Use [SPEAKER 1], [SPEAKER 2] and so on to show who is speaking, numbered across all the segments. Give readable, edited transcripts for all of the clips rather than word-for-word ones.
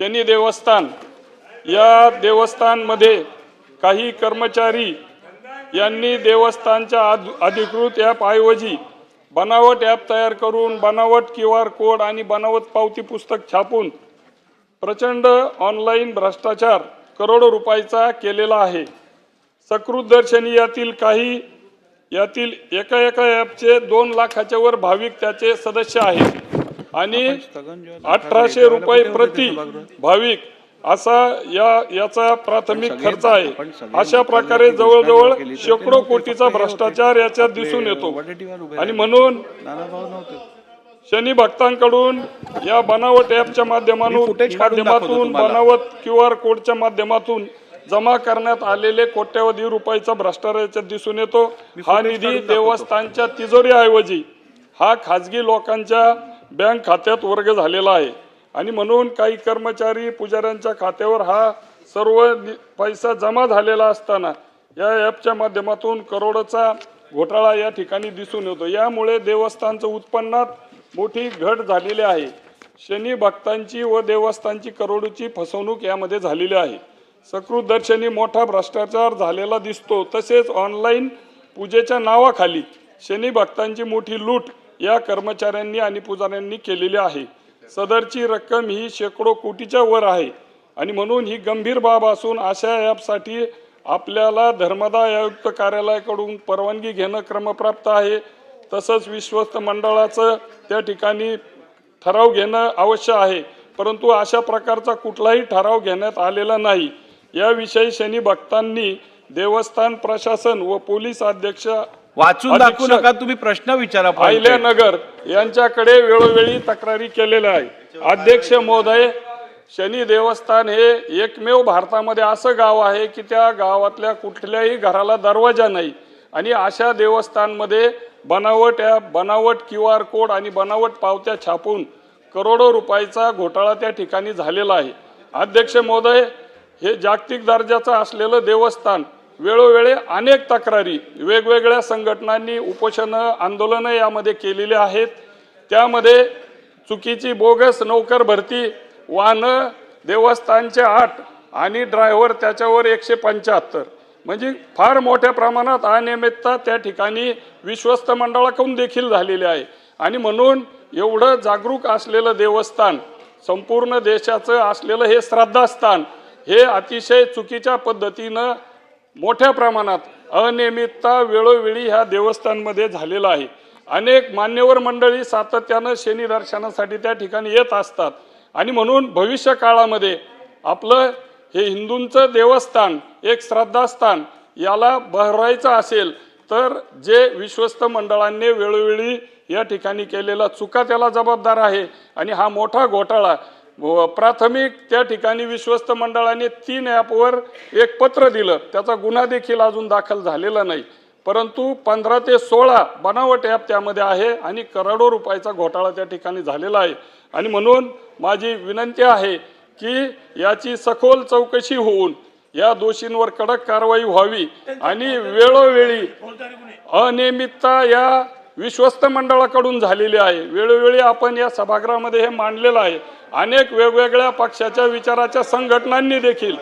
[SPEAKER 1] शनी देवस्थान या देवस्थानमध्ये काही कर्मचारी यांनी देवस्थानच्या अधिकृत ॲपऐवजी बनावट ॲप तयार करून बनावट QR कोड आणि बनावट पावती पुस्तक छापून प्रचंड ऑनलाईन भ्रष्टाचार करोडो रुपयाचा केलेला आहे। सकृत दर्शनी यातील एका ॲपचे 2 लाखाच्या वर भाविक त्याचे सदस्य आहेत आणि 1800 रुपये प्रति भाविक असा याचा प्राथमिक खर्च आहे। अशा प्रकारे जवळजवळ शेकडो कोटीचा भ्रष्टाचार याच्यात दिसून येतो आणि म्हणून शनी भक्तांकडून या बनावट ॲपच्या माध्यमातून बनावट QR कोडच्या माध्यमातून जमा करण्यात आलेले कोट्यवधी रुपयाचा भ्रष्टाचार याच्यात दिसून येतो। हा निधी देवस्थानच्या तिजोरीऐवजी हा खाजगी लोकांच्या बँक खात्यात वर्ग झालेला आहे आणि म्हणून काही कर्मचारी पुजाऱ्यांच्या खात्यावर हा सर्व पैसा जमा झालेला असताना या ॲपच्या माध्यमातून करोडोचा घोटाळा या ठिकाणी दिसून येतो। यामुळे देवस्थानच्या उत्पन्नात मोठी घट झालेली आहे। शनी भक्तांची व देवस्थानची करोडोची फसवणूक यामध्ये झालेली आहे। सकृत दर्शनी मोठा भ्रष्टाचार झालेला दिसतो। तसेच ऑनलाईन पूजेच्या नावाखाली शनी भक्तांची मोठी लूट या कर्मचाऱ्यांनी आणि पुजाऱ्यांनी केलेली आहे। सदरची रक्कम ही शेकडो कोटीच्या वर आहे आणि म्हणून ही गंभीर बाब असून अशा ॲपसाठी आपल्याला धर्मदाय आयुक्त कार्यालयाकडून परवानगी घेणं क्रमप्राप्त आहे। तसंच विश्वस्त मंडळाचं त्या ठिकाणी ठराव घेणं आवश्यक आहे, परंतु अशा प्रकारचा कुठलाही ठराव घेण्यात आलेला नाही। याविषयी शनी भक्तांनी देवस्थान प्रशासन व पोलीस अध्यक्ष
[SPEAKER 2] वाचून दाखवू नका, तुम्ही प्रश्न विचारा।
[SPEAKER 1] अहिल्यानगर यांच्याकडे वेळोवेळी तक्रारी केलेल्या आहे। अध्यक्ष महोदय, शनी देवस्थान हे एकमेव भारतामध्ये असं गाव आहे की त्या गावातल्या कुठल्याही घराला दरवाजा नाही आणि अशा देवस्थानमध्ये बनावट ॲप, बनावट QR कोड आणि बनावट पावत्या छापून करोडो रुपयाचा घोटाळा त्या ठिकाणी झालेला आहे। अध्यक्ष महोदय, हे जागतिक दर्जाचं असलेलं देवस्थान वेळोवेळी अनेक तक्रारी वेगवेगळ्या संघटनांनी उपोषणं आंदोलनं यामध्ये केलेली आहेत। त्यामध्ये चुकीची बोगस नोकर भरती, वाहनं देवस्थानचे 8 आणि ड्रायव्हर त्याच्यावर 175, म्हणजे फार मोठ्या प्रमाणात अनियमितता त्या ठिकाणी विश्वस्त मंडळाकडून देखील झालेली आहे आणि म्हणून एवढं जागरूक असलेलं देवस्थान, संपूर्ण देशाचं असलेलं हे श्रद्धास्थान हे अतिशय चुकीच्या पद्धतीनं मोठ्या प्रमाणात अनियमितता वेळोवेळी ह्या देवस्थानमध्ये झालेला आहे। अनेक मान्यवर मंडळी सातत्यानं शनी दर्शनासाठी त्या ठिकाणी येत असतात आणि म्हणून भविष्य काळामध्ये आपलं हे हिंदूंचं देवस्थान एक श्रद्धास्थान याला बहरायचं असेल तर जे विश्वस्त मंडळांनी वेळोवेळी या ठिकाणी केलेला चुका त्याला जबाबदार आहे आणि हा मोठा घोटाळा प्राथमिक त्या ठिकाणी विश्वस्त मंडळाने 3 ॲपवर एक पत्र दिलं, त्याचा गुन्हा देखील अजून दाखल झालेला नाही, परंतु 15 ते 16 बनावट ॲप त्यामध्ये आहे आणि करोडो रुपयाचा घोटाळा त्या ठिकाणी झालेला आहे आणि म्हणून माझी विनंती आहे की याची सखोल चौकशी होऊन या दोषींवर कडक कारवाई व्हावी आणि वेळोवेळी अनियमितता या विश्वस्त मंडळाकडून झालेली आहे। वेळोवेळी आपण या सभागृहामध्ये हे मांडलेलं आहे। अनेक वेगवेगळ्या पक्षाच्या विचाराच्या संघटनांनी देखील,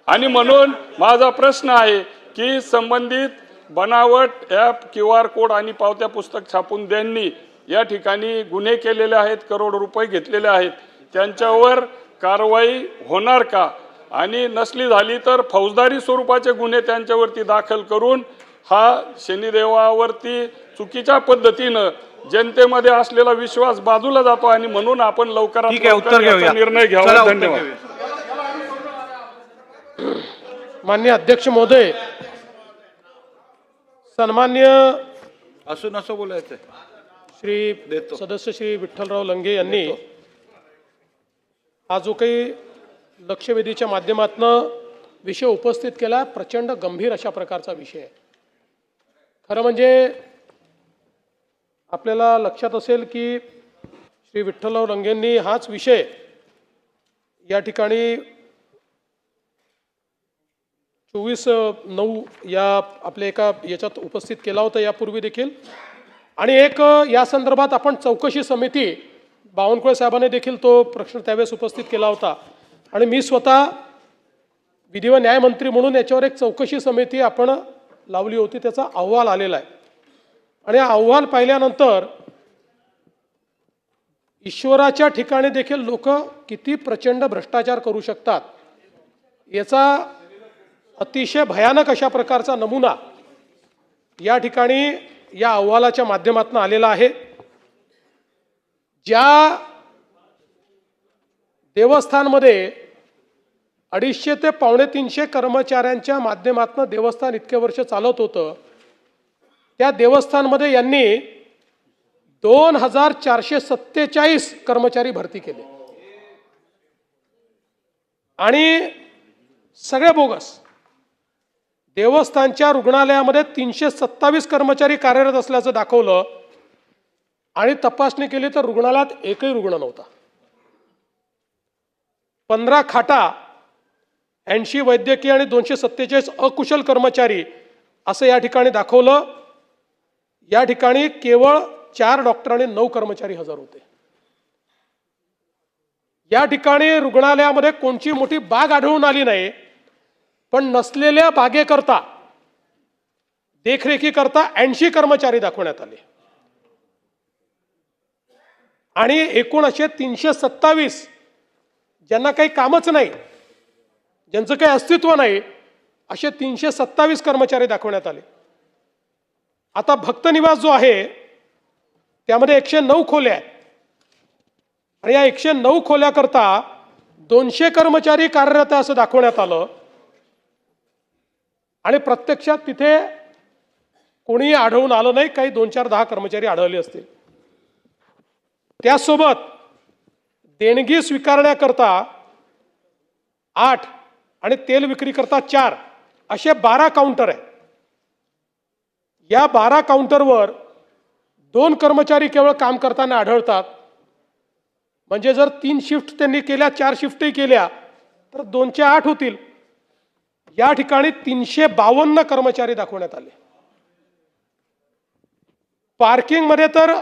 [SPEAKER 1] आणि म्हणून माझा प्रश्न आहे की संबंधित बनावट ॲप, QR कोड आणि पावत्या पुस्तक छापून ज्यांनी या ठिकाणी गुन्हे केलेले आहेत, करोडो रुपये घेतलेले आहेत, त्यांच्यावर कारवाई होणार का आणि नसली झाली तर फौजदारी स्वरूपाचे गुन्हे त्यांच्यावरती दाखल करून हा शनिदेवावरती चुकीच्या पद्धतीनं जनतेमध्ये असलेला विश्वास बाजूला जातो आणि म्हणून आपण लवकरात लवकर निर्णय घ्यावा। धन्यवाद।
[SPEAKER 3] माननीय अध्यक्ष महोदय, सन्मान्य
[SPEAKER 2] असून असं बोलायचं
[SPEAKER 3] श्री सदस्य श्री विठ्ठलराव लंगे यांनी हा जो काही लक्षवेधीच्या माध्यमातून विषय उपस्थित केला, प्रचंड गंभीर अशा प्रकारचा विषय आहे। खरं म्हणजे आपल्याला लक्षात असेल की श्री विठ्ठलराव लंगेंनी हाच विषय या ठिकाणी 24/9 या आपल्या एका याच्यात उपस्थित केला होता यापूर्वी देखील, आणि एक या संदर्भात आपण चौकशी समिती बावनकुळे साहेबांनी देखील तो प्रश्न त्यावेळेस उपस्थित केला होता आणि मी स्वतः विधी व न्यायमंत्री म्हणून याच्यावर एक चौकशी समिती आपण लावली होती. त्याचा अहवाल आलेला आहे आणि हा अहवाल पाहिल्यानंतर ईश्वराच्या ठिकाणी देखील लोक किती प्रचंड भ्रष्टाचार करू शकतात याचा अतिशय भयानक अशा प्रकारचा नमुना या ठिकाणी या अहवालाच्या माध्यमातून आलेला आहे. ज्या देवस्थानमध्ये 250 ते 250 कर्मचाऱ्यांच्या माध्यमातून देवस्थान इतके वर्ष चालत होतं, त्या देवस्थानमध्ये यांनी 2447 कर्मचारी भरती केले आणि सगळे बोगस. देवस्थानच्या रुग्णालयामध्ये 327 कर्मचारी कार्यरत असल्याचं दाखवलं आणि तपासणी केली तर रुग्णालयात एकही रुग्ण नव्हता. 15 खाटा, 80 वैद्यकीय आणि 247 अकुशल कर्मचारी असं या ठिकाणी दाखवलं. या ठिकाणी केवळ 4 डॉक्टर आणि 9 कर्मचारी हजर होते. या ठिकाणी रुग्णालयामध्ये कोणची मोठी बाग आढळून आली नाही, पण नसलेल्या बागेकरता देखरेखीकरता 80 कर्मचारी दाखवण्यात आले आणि एकूण असे 327 ज्यांना काही कामच नाही, ज्यांचं काही अस्तित्व नाही, असे 327 कर्मचारी दाखवण्यात आले. आता भक्त निवास जो आहे त्यामध्ये 109 खोल्या आहेत आणि या 109 खोल्याकरता 200 कर्मचारी कार्यरत आहे असं दाखवण्यात आलं आणि प्रत्यक्षात तिथे कोणीही आढळून आलं नाही. काही 2-4-10 कर्मचारी आढळले असतील. त्यासोबत देणगी स्वीकारण्याकरता 8 आणि तेल विक्रीकरता 4 असे 12 काउंटर आहेत. या 12 काउंटरवर 2 कर्मचारी केवळ काम करताना आढळतात. म्हणजे जर 3 शिफ्ट त्यांनी केल्या, 4 शिफ्टही केल्या तर 2चे 8 होतील. या ठिकाणी 352 कर्मचारी दाखवण्यात आले. पार्किंग मध्ये तर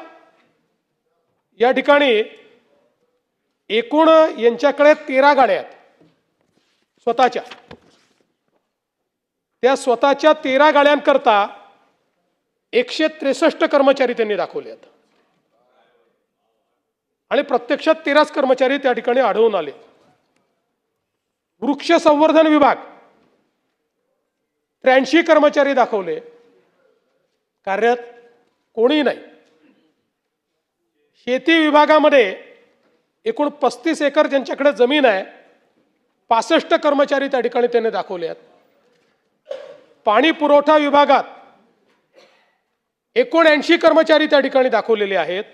[SPEAKER 3] या ठिकाणी एकूण यांच्याकडे 13 गाड्या आहेत स्वतःच्या. त्या स्वतःच्या 13 गाड्यांकरता 163 कर्मचारी त्यांनी दाखवले आहेत आणि प्रत्यक्षात 13 कर्मचारी त्या ठिकाणी आढळून आले. वृक्ष संवर्धन विभाग 83 कर्मचारी दाखवले, कार्यरत कोणी नाही. शेती विभागामध्ये एकूण 35 एकर ज्यांच्याकडे जमीन आहे 65 कर्मचारी त्या ठिकाणी त्यांनी दाखवले आहेत. पाणी पुरवठा विभागात 79 कर्मचारी त्या ठिकाणी दाखवलेले आहेत.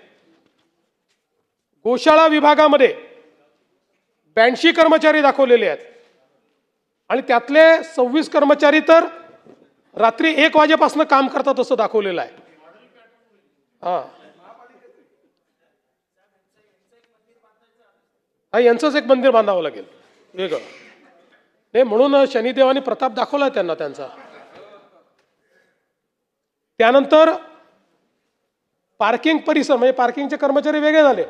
[SPEAKER 3] गोशाळा विभागामध्ये 82 कर्मचारी दाखवलेले आहेत आणि त्यातले 26 कर्मचारी तर रात्री 1 वाजेपासून काम करतात असं दाखवलेलं आहे. हा यांचंच एक मंदिर बांधावं लागेल वेगळं. नाही म्हणून शनिदेवानी प्रताप दाखवला त्यांना त्यांचा. त्यानंतर पार्किंग परिसर म्हणजे पार्किंगचे कर्मचारी वेगळे झाले.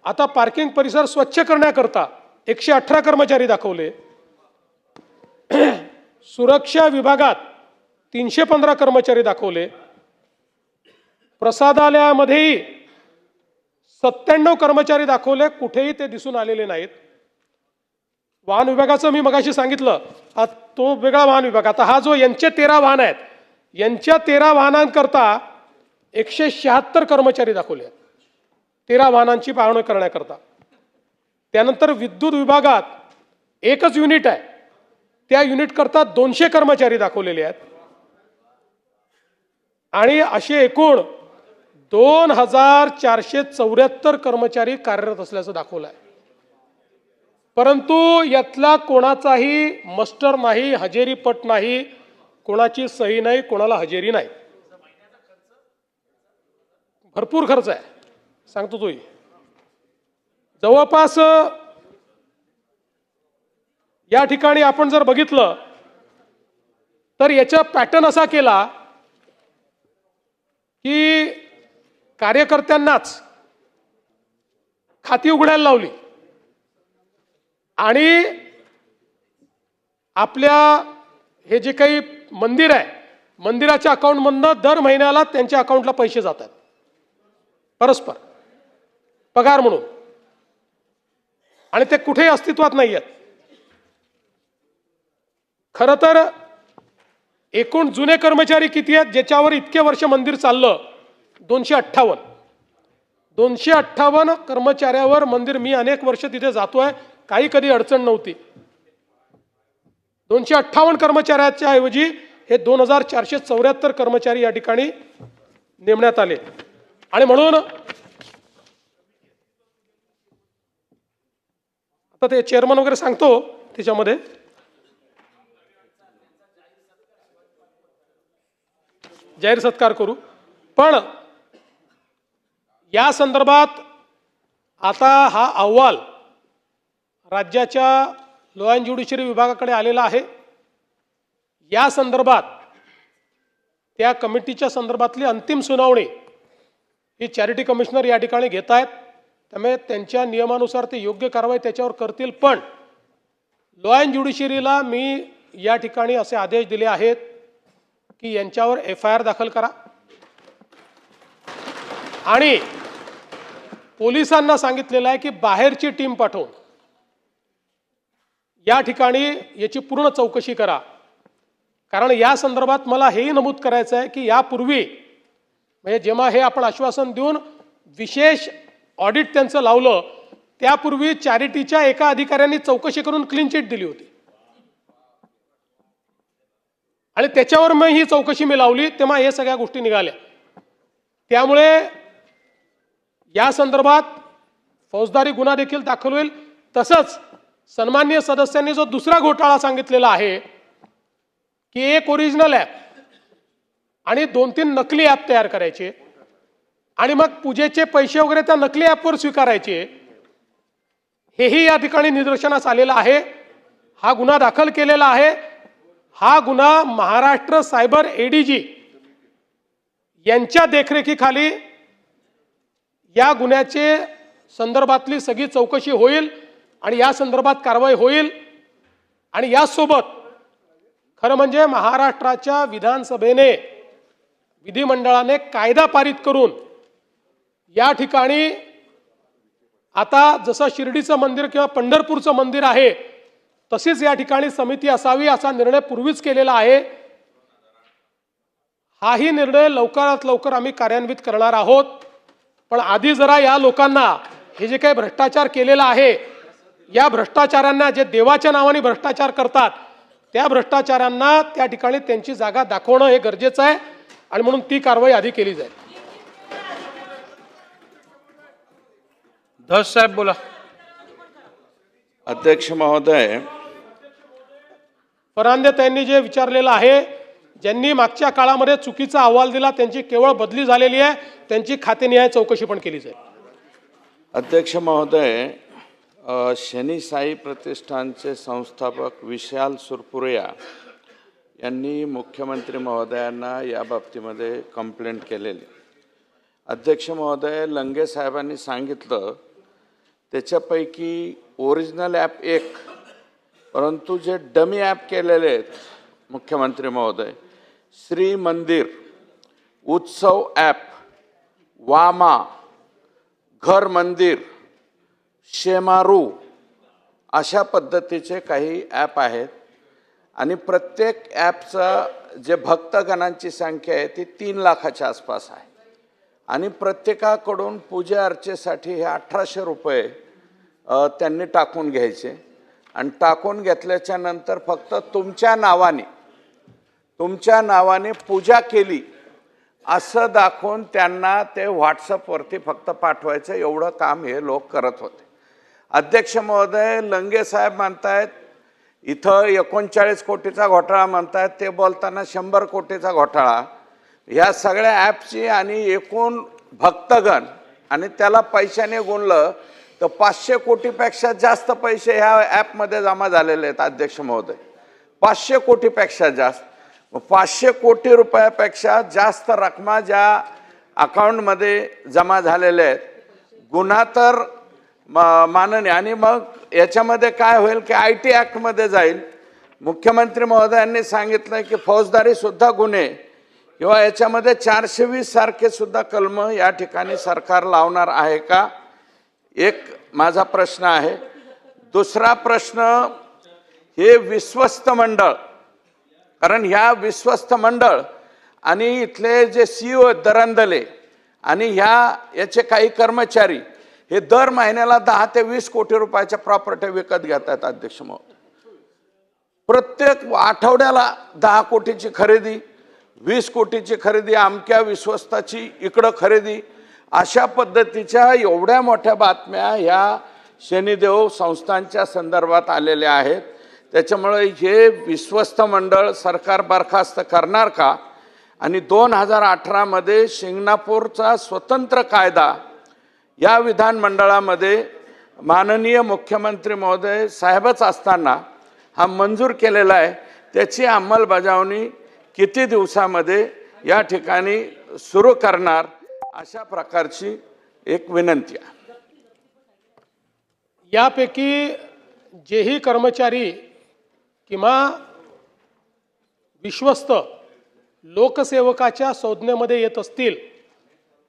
[SPEAKER 3] आता पार्किंग परिसर स्वच्छ करण्याकरता 118 कर्मचारी दाखवले. सुरक्षा विभागात 315 कर्मचारी दाखवले. प्रसादालयामध्येही 97 कर्मचारी दाखवले, कुठेही ते दिसून आलेले नाहीत. वाहन विभागाचं मी मगाशी सांगितलं, हा तो वेगळा वाहन विभाग. आता हा जो यांचे 13 वाहन आहेत, यांच्या 13 वाहनांकरता 176 कर्मचारी दाखवले आहेत 13 वाहनांची पाहणी करण्याकरता. त्यानंतर विद्युत विभागात एकच युनिट आहे, त्या युनिट करता 200 कर्मचारी दाखवलेले आहेत आणि असे एकूण 2474 कर्मचारी कार्यरत असल्याचं दाखवलं आहे. परंतु यातला कोणाचाही मस्टर नाही, हजेरी पट नाही, कोणाची सही नाही, कोणाला हजेरी नाही. भरपूर खर्च आहे सांगतो तोही. जवळपास या ठिकाणी आपण जर बघितलं तर याचा पॅटर्न असा केला की कार्यकर्त्यांनाच खाती उघडायला लावली आणि आपल्या हे जे काही मंदिर आहे मंदिराच्या अकाउंटमधनं दर महिन्याला त्यांच्या अकाउंटला पैसे जातात परस्पर पगार म्हणून, आणि ते कुठेही अस्तित्वात नाही आहेत. खरं तर एकूण जुने कर्मचारी किती आहेत ज्याच्यावर इतके वर्ष मंदिर चाललं? 258. 258 कर्मचाऱ्यावर मंदिर. मी अनेक वर्ष तिथे जातोय, काही कधी अडचण नव्हती. 258 कर्मचाऱ्याच्या ऐवजी हे 2474 कर्मचारी या ठिकाणी नेमण्यात आले. आणि म्हणून आता ते चेअरमन वगैरे सांगतो त्याच्यामध्ये जाहीर सत्कार करू. पण या संदर्भात आता हा अहवाल राज्याच्या लॉ अँड ज्युडिशरी विभागाकडे आलेला आहे. या संदर्भात त्या कमिटीच्या संदर्भातली अंतिम सुनावणी ही चॅरिटी कमिशनर या ठिकाणी घेत आहेत. त्यामुळे त्यांच्या नियमानुसार ते योग्य कारवाई त्याच्यावर करतील. पण लॉ अँड ज्युडिशरीला मी या ठिकाणी असे आदेश दिले आहेत की यांच्यावर FIR दाखल करा आणि पोलिसांना सांगितलेलं आहे की बाहेरची टीम पाठवून या ठिकाणी याची पूर्ण चौकशी करा. कारण या संदर्भात मला हेही नमूद करायचं आहे की यापूर्वी म्हणजे जेव्हा हे आपण आश्वासन देऊन विशेष ऑडिट त्यांचं लावलं त्यापूर्वी चॅरिटीच्या एका अधिकाऱ्यांनी चौकशी करून क्लीन चिट दिली होती आणि त्याच्यावर मग ही चौकशी मी लावली तेव्हा हे सगळ्या गोष्टी निघाल्या. त्यामुळे या संदर्भात फौजदारी गुन्हा देखील दाखल होईल. तसंच सन्माननीय सदस्यांनी जो दुसरा घोटाळा सांगितलेला आहे की एक ओरिजिनल ॲप आणि 2-3 नकली ॲप तयार करायचे आणि मग पूजेचे पैसे वगैरे त्या नकली ॲपवर स्वीकारायचे, हेही या ठिकाणी निदर्शनास आलेलं आहे. हा गुन्हा दाखल केलेला आहे. हा गुन्हा महाराष्ट्र सायबर ADG यांच्या देखरेखीखाली या गुन्ह्याचे संदर्भातली सगळी चौकशी होईल आणि या संदर्भात कारवाई होईल. आणि यासोबत खरं म्हणजे महाराष्ट्राच्या विधानसभेने विधिमंडळाने कायदा पारित करून या ठिकाणी आता जसं शिर्डीचं मंदिर किंवा पंढरपूरचं मंदिर आहे तशीच या ठिकाणी समिती असावी असा निर्णय पूर्वीच केलेला आहे. हाही निर्णय लवकरात लवकर आम्ही कार्यान्वित करणार आहोत. पण आधी जरा या लोकांना हे जे काही भ्रष्टाचार केलेला आहे या भ्रष्टाचारांना, जे देवाच्या नावाने भ्रष्टाचार करतात त्या भ्रष्टाचारांना त्या ठिकाणी त्यांची जागा दाखवणं हे गरजेचं आहे आणि म्हणून ती कारवाई आधी केली जाईल.
[SPEAKER 2] धस साहेब बोला.
[SPEAKER 4] अध्यक्ष महोदय,
[SPEAKER 3] फरांदेताईंनी जे विचारलेलं आहे, ज्यांनी मागच्या काळामध्ये चुकीचा अहवाल दिला त्यांची केवळ बदली झालेली आहे, त्यांची खातेनिहाय चौकशी पण केली जाईल.
[SPEAKER 4] अध्यक्ष महोदय, शनी साई प्रतिष्ठानचे संस्थापक विशाल सुरपुरिया यांनी मुख्यमंत्री महोदयांना या बाबतीमध्ये कंप्लेंट केलेली. अध्यक्ष महोदय, लंगे साहेबांनी सांगितलं त्याच्यापैकी ओरिजिनल ॲप एक, परंतु जे डमी ॲप केलेले आहेत मुख्यमंत्री महोदय, श्री मंदिर, उत्सव ॲप, वामा, घर मंदिर, शेमारू अशा पद्धतीचे काही ॲप आहेत आणि प्रत्येक ॲपचा जे भक्तगणांची संख्या आहे ती 3 लाखाच्या आसपास आहे आणि प्रत्येकाकडून पूजा अर्चेसाठी हे 1800 रुपये त्यांनी टाकून घ्यायचे आणि टाकून घेतल्याच्या नंतर फक्त तुमच्या नावाने पूजा केली असं दाखवून त्यांना ते व्हॉट्सअपवरती फक्त पाठवायचं, एवढं काम हे लोक करत होते. अध्यक्ष महोदय, लंगे साहेब म्हणतायत इथं 39 कोटीचा घोटाळा म्हणतायत, ते बोलताना 100 कोटीचा घोटाळा. ह्या सगळ्या ॲपची आणि एकूण भक्तगण आणि त्याला पैशाने गुणलं तर 500 कोटीपेक्षा जास्त पैसे ह्या ॲपमध्ये जमा झालेले आहेत. अध्यक्ष महोदय, 500 कोटीपेक्षा जास्त, 500 कोटी रुपयापेक्षा जास्त रकमा ज्या अकाउंटमध्ये जमा झालेल्या आहेत. गुन्हा तर माननीय आणि मग याच्यामध्ये काय होईल की IT ॲक्टमध्ये जाईल. मुख्यमंत्री महोदयांनी सांगितलं की फौजदारी सुद्धा गुन्हे किंवा याच्यामध्ये 420 सारखे सुद्धा कलम या ठिकाणी सरकार लावणार आहे का, एक माझा प्रश्न आहे. दुसरा प्रश्न, हे विश्वस्त मंडळ, कारण ह्या विश्वस्त मंडळ आणि इथले जे CEO दरंदले आणि याचे काही कर्मचारी हे दर महिन्याला 10 ते 20 कोटी रुपयाच्या प्रॉपर्टी विकत घेतात. अध्यक्ष महोदय, प्रत्येक आठवड्याला 10 कोटीची खरेदी, 20 कोटीची खरेदी, अमक्या विश्वस्ताची इकडं खरेदी, अशा पद्धतीच्या एवढ्या मोठ्या बातम्या ह्या शनिदेव संस्थांच्या संदर्भात आलेल्या आहेत. त्याच्यामुळे हे विश्वस्त मंडळ सरकार बरखास्त करणार का? आणि 2018 मध्ये शिंगणापूरचा स्वतंत्र कायदा या विधानमंडळामध्ये माननीय मुख्यमंत्री महोदय साहेबच असताना हा मंजूर केलेला आहे. त्याची अंमलबजावणी किती दिवसामध्ये या ठिकाणी सुरू करणार, अशा प्रकारची एक विनंती आहे.
[SPEAKER 3] यापैकी जेही कर्मचारी किंवा विश्वस्त लोकसेवकाच्या संज्ञेमध्ये येत असतील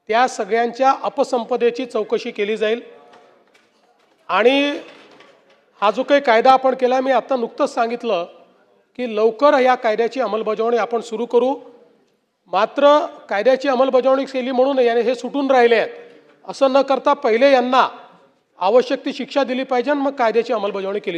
[SPEAKER 3] त्या सगळ्यांच्या अपसंपदेची चौकशी केली जाईल. आणि हा जो काही कायदा आपण केला, मी आता नुकतंच सांगितलं की लवकर या कायद्याची अंमलबजावणी आपण सुरू करू. मात्र कायद्याची अंमलबजावणी केली म्हणून हे सुटून राहिले आहेत असं न करता पहिले यांना आवश्यक ती शिक्षा दिली पाहिजे आणि मग कायद्याची अंमलबजावणी केली